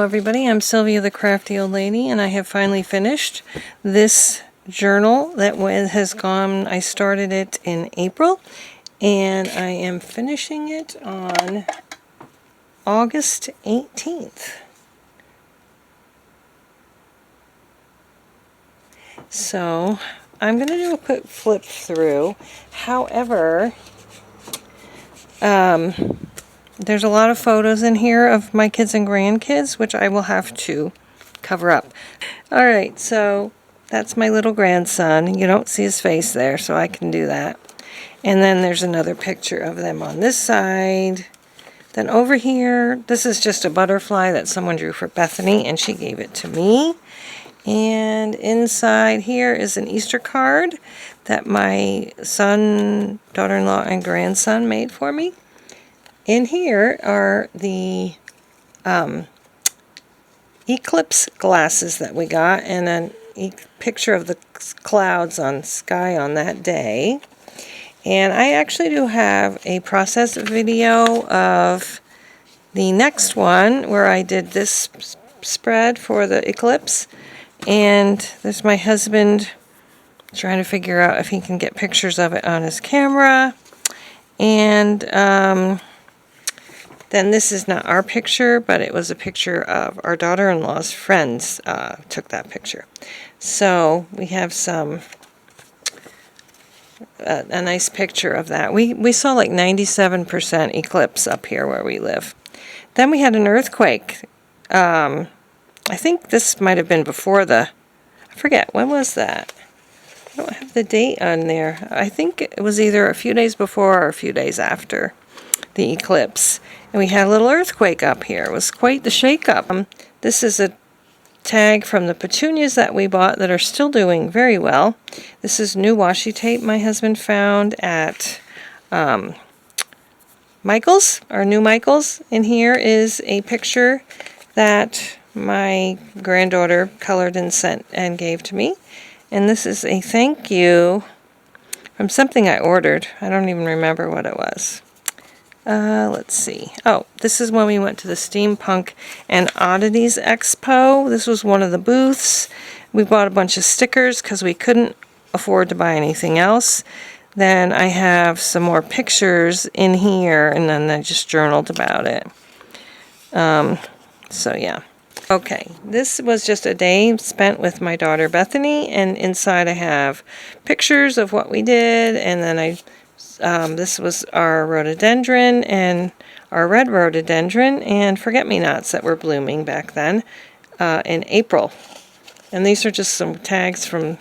Hello everybody, I'm Sylvia the Crafty Old Lady, and I have finally finished this journal that I started it in April, and I am finishing it on August 18th. So I'm going to do a quick flip through. However, there's a lot of photos in here of my kids and grandkids, which I will have to cover up. Alright, so that's my little grandson. You don't see his face there, so I can do that. And then there's another picture of them on this side. Then over here, this is just a butterfly that someone drew for Bethany, and she gave it to me. And inside here is an Easter card that my son, daughter-in-law, and grandson made for me. In here are the eclipse glasses that we got, and a picture of the clouds on sky on that day. And I actually do have a process video of the next one where I did this spread for the eclipse. And there's my husband trying to figure out if he can get pictures of it on his camera. And then this is not our picture, but it was a picture of our daughter-in-law's friends took that picture. So we have a nice picture of that. We saw like 97% eclipse up here where we live. Then we had an earthquake. I think this might have been before I forget, when was that? I don't have the date on there. I think it was either a few days before or a few days after the eclipse. And we had a little earthquake up here. It was quite the shake-up. This is a tag from the petunias that we bought that are still doing very well. This is new washi tape my husband found at Michael's, our new Michael's. And here is a picture that my granddaughter colored and sent and gave to me. And this is a thank you from something I ordered. I don't even remember what it was. Let's see. Oh, this is when we went to the Steampunk and Oddities Expo. This was one of the booths. We bought a bunch of stickers because we couldn't afford to buy anything else. Then I have some more pictures in here, and then I just journaled about it. So yeah. Okay, this was just a day spent with my daughter Bethany, and inside I have pictures of what we did, and then this was our rhododendron and our red rhododendron and forget-me-nots that were blooming back then in April. And these are just some tags from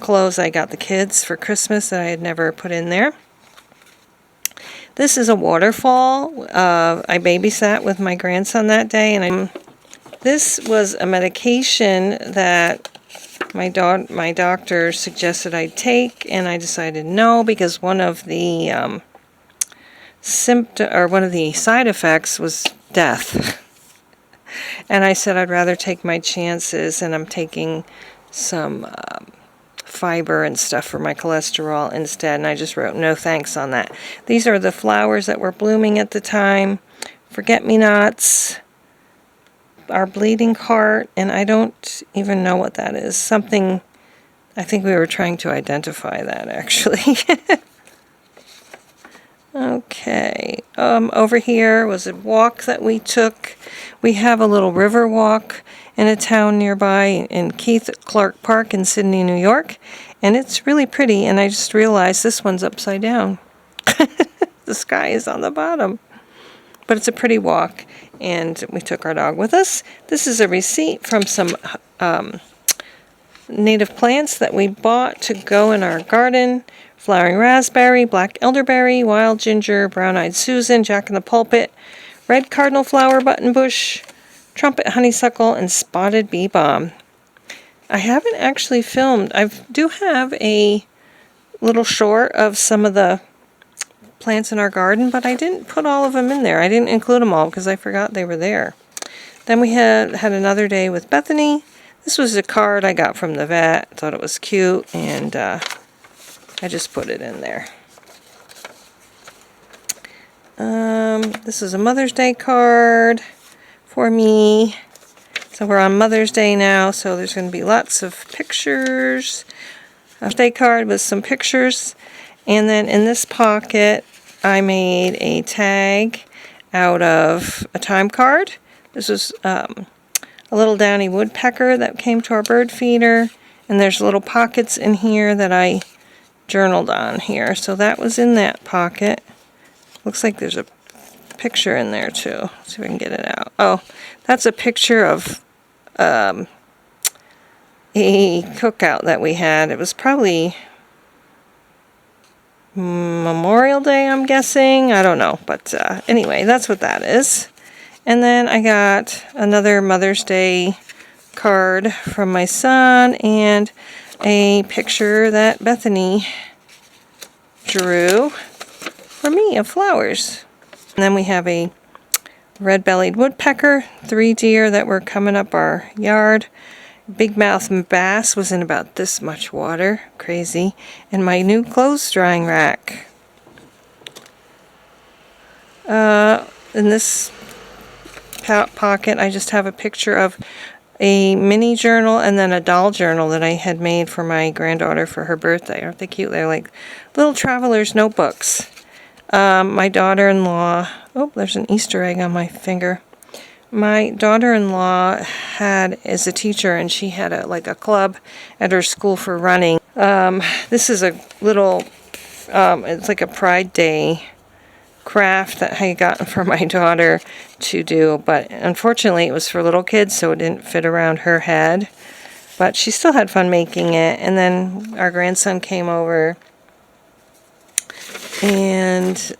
clothes I got the kids for Christmas that I had never put in there. This is a waterfall. I babysat with my grandson that day, and this was a medication that my doctor suggested I take, and I decided no, because one of the one of the side effects was death. And I said I'd rather take my chances, and I'm taking some fiber and stuff for my cholesterol instead, and I just wrote no thanks on that. These are the flowers that were blooming at the time. Forget-me-nots. Our bleeding heart, and I don't even know what that is. Something, I think we were trying to identify that actually. Okay, over here was a walk that we took. We have a little river walk in a town nearby in Keith Clark Park in Sydney, New York, and it's really pretty, and I just realized this one's upside down. The sky is on the bottom. But it's a pretty walk, and we took our dog with us. This is a receipt from some native plants that we bought to go in our garden. Flowering raspberry, black elderberry, wild ginger, brown-eyed Susan, jack-in-the-pulpit, red cardinal flower buttonbush, trumpet honeysuckle, and spotted bee balm. I haven't actually filmed. I do have a little short of some of the plants in our garden, but I didn't put all of them in there. I didn't include them all because I forgot they were there. Then we had another day with Bethany. This was a card I got from the vet. Thought it was cute, and I just put it in there. This is a Mother's Day card for me. So we're on Mother's Day now, so there's going to be lots of pictures. A birthday card with some pictures. And then in this pocket, I made a tag out of a time card. This was a little downy woodpecker that came to our bird feeder. And there's little pockets in here that I journaled on here. So that was in that pocket. Looks like there's a picture in there too. Let's see if I can get it out. Oh, that's a picture of a cookout that we had. It was probably Memorial Day, I'm guessing. I don't know. But anyway, that's what that is. And then I got another Mother's Day card from my son and a picture that Bethany drew for me of flowers. And then we have a red-bellied woodpecker, 3 deer that were coming up our yard. Big-mouth bass was in about this much water. Crazy. And my new clothes drying rack. In this pocket, I just have a picture of a mini journal and then a doll journal that I had made for my granddaughter for her birthday. Aren't they cute? They're like little traveler's notebooks. My daughter-in-law, oh, there's an Easter egg on my finger. My daughter-in-law is a teacher, and she had a club at her school for running. This is a little, it's like a Pride Day craft that I had gotten for my daughter to do, but unfortunately it was for little kids, so it didn't fit around her head. But she still had fun making it, and then our grandson came over and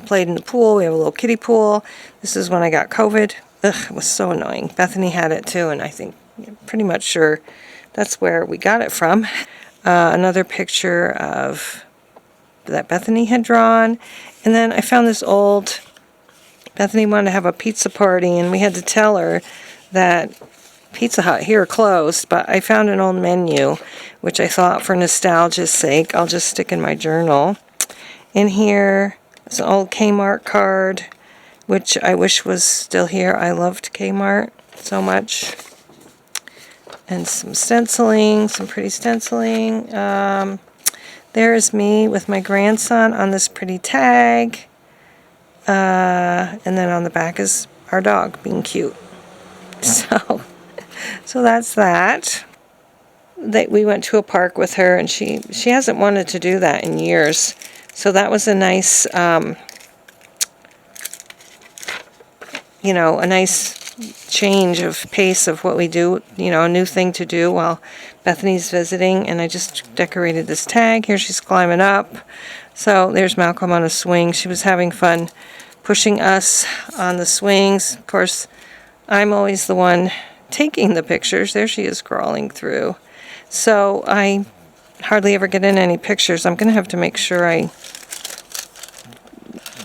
played in the pool. We have a little kiddie pool. This is when I got COVID. Ugh, it was so annoying. Bethany had it too, and I think pretty much sure that's where we got it from. Another picture of that Bethany had drawn. And then I found this old, Bethany wanted to have a pizza party, and we had to tell her that Pizza Hut here closed, but I found an old menu, which I thought for nostalgia's sake, I'll just stick in my journal. In here is an old Kmart card, which I wish was still here. I loved Kmart so much. And some stenciling, some pretty stenciling. There is me with my grandson on this pretty tag. And then on the back is our dog being cute. So that's that. We went to a park with her, and she hasn't wanted to do that in years. So that was a nice, a nice change of pace of what we do, a new thing to do while Bethany's visiting. And I just decorated this tag. Here she's climbing up. So there's Malcolm on a swing. She was having fun pushing us on the swings. Of course, I'm always the one taking the pictures. There she is crawling through. So I hardly ever get in any pictures. I'm going to have to make sure I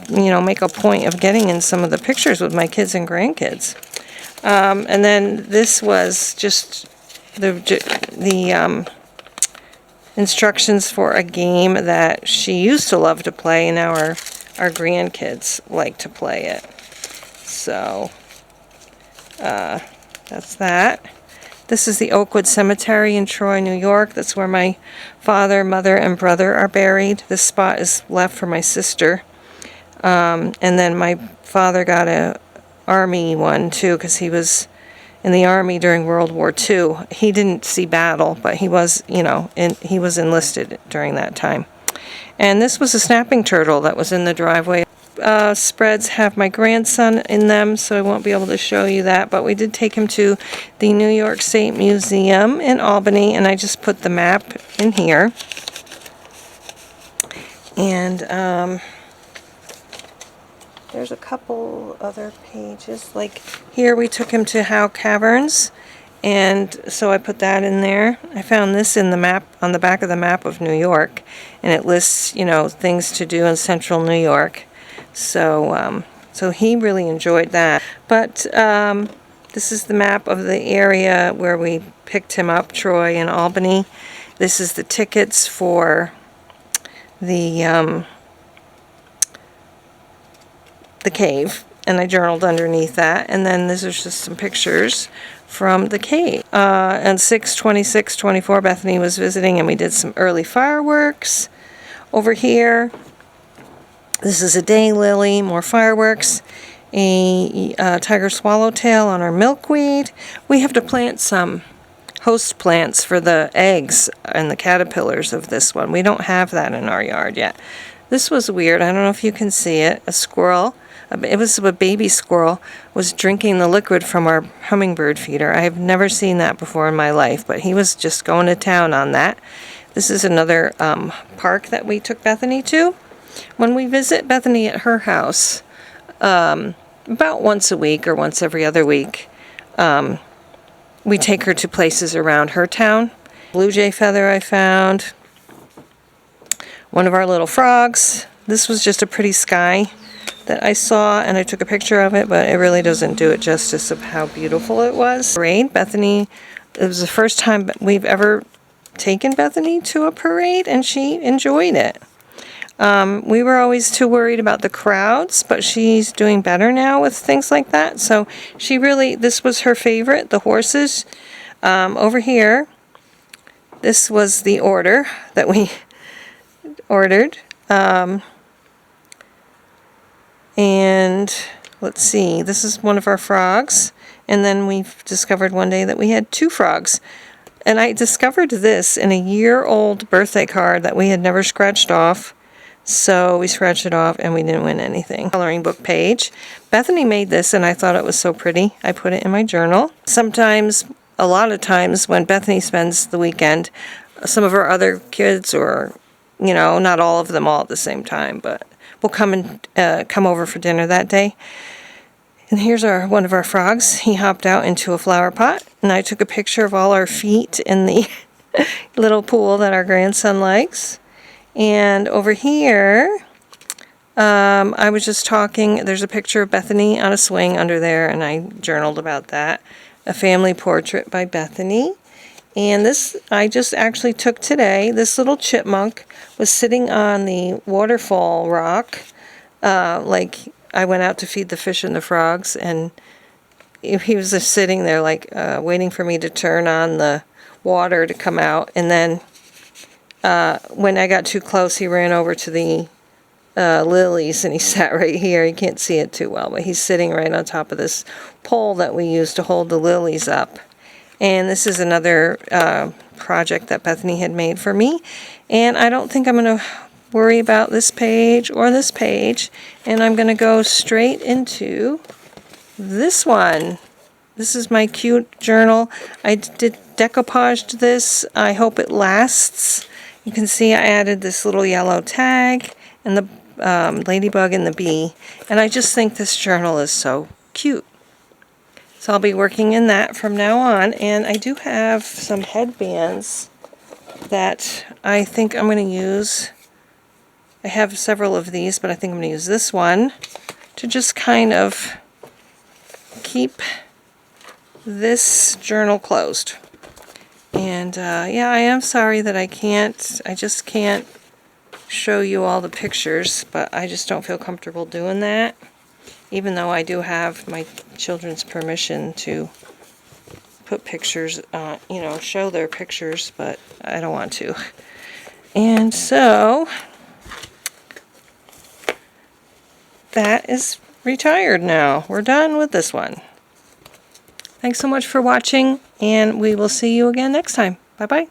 make a point of getting in some of the pictures with my kids and grandkids. And then this was just the instructions for a game that she used to love to play, and now our grandkids like to play it. So that's that. This is the Oakwood Cemetery in Troy, New York. That's where my father, mother, and brother are buried. This spot is left for my sister. And then my father got a Army one too, because he was in the Army during World War II. He didn't see battle, but he was, he was enlisted during that time. And this was a snapping turtle that was in the driveway. Spreads have my grandson in them, so I won't be able to show you that, but we did take him to the New York State Museum in Albany, and I just put the map in here. And there's a couple other pages, like here we took him to Howe Caverns, and so I put that in there. I found this in the map, on the back of the map of New York, and it lists, things to do in central New York. So he really enjoyed that. But this is the map of the area where we picked him up, Troy and Albany. This is the tickets for the cave. and I journaled underneath that. And then this is just some pictures from the cave. And 6/26/24, Bethany was visiting, and we did some early fireworks. Over here, this is a daylily, more fireworks. A tiger swallowtail on our milkweed. We have to plant some host plants for the eggs and the caterpillars of this one. We don't have that in our yard yet. This was weird. I don't know if you can see it. A squirrel, it was a baby squirrel, was drinking the liquid from our hummingbird feeder. I have never seen that before in my life, but he was just going to town on that. This is another park that we took Bethany to. When we visit Bethany at her house, about once a week or once every other week, we take her to places around her town. Blue jay feather I found. One of our little frogs. This was just a pretty sky that I saw, and I took a picture of it, but it really doesn't do it justice of how beautiful it was. Parade, Bethany, it was the first time we've ever taken Bethany to a parade, and she enjoyed it. We were always too worried about the crowds, but she's doing better now with things like that. So she really, this was her favorite, the horses. Over here, this was the order that we ordered. And let's see, this is one of our frogs. And then we discovered one day that we had 2 frogs. And I discovered this in a year-old birthday card that we had never scratched off. So we scratched it off and we didn't win anything. Coloring book page. Bethany made this and I thought it was so pretty. I put it in my journal. Sometimes, a lot of times when Bethany spends the weekend, some of our other kids, or, you know, not all of them all at the same time, but we'll come over for dinner that day. And here's one of our frogs. He hopped out into a flower pot, and I took a picture of all our feet in the little pool that our grandson likes. And over here, I was just talking, there's a picture of Bethany on a swing under there, and I journaled about that. A family portrait by Bethany. And this I just actually took today. This little chipmunk was sitting on the waterfall rock, like I went out to feed the fish and the frogs, and he was just sitting there like waiting for me to turn on the water to come out. And then when I got too close, he ran over to the lilies, and he sat right here. You can't see it too well, but he's sitting right on top of this pole that we use to hold the lilies up. And this is another project that Bethany had made for me. And I don't think I'm going to worry about this page or this page. And I'm going to go straight into this one. This is my cute journal. I did decoupaged this. I hope it lasts. You can see I added this little yellow tag and the ladybug and the bee. And I just think this journal is so cute. So I'll be working in that from now on. And I do have some headbands that I think I'm going to use. I have several of these, but I think I'm going to use this one to just kind of keep this journal closed. And yeah, I am sorry that I just can't show you all the pictures, but I just don't feel comfortable doing that. Even though I do have my children's permission to put pictures, you know, show their pictures, but I don't want to. And so, that is retired now. We're done with this one. Thanks so much for watching, and we will see you again next time. Bye-bye.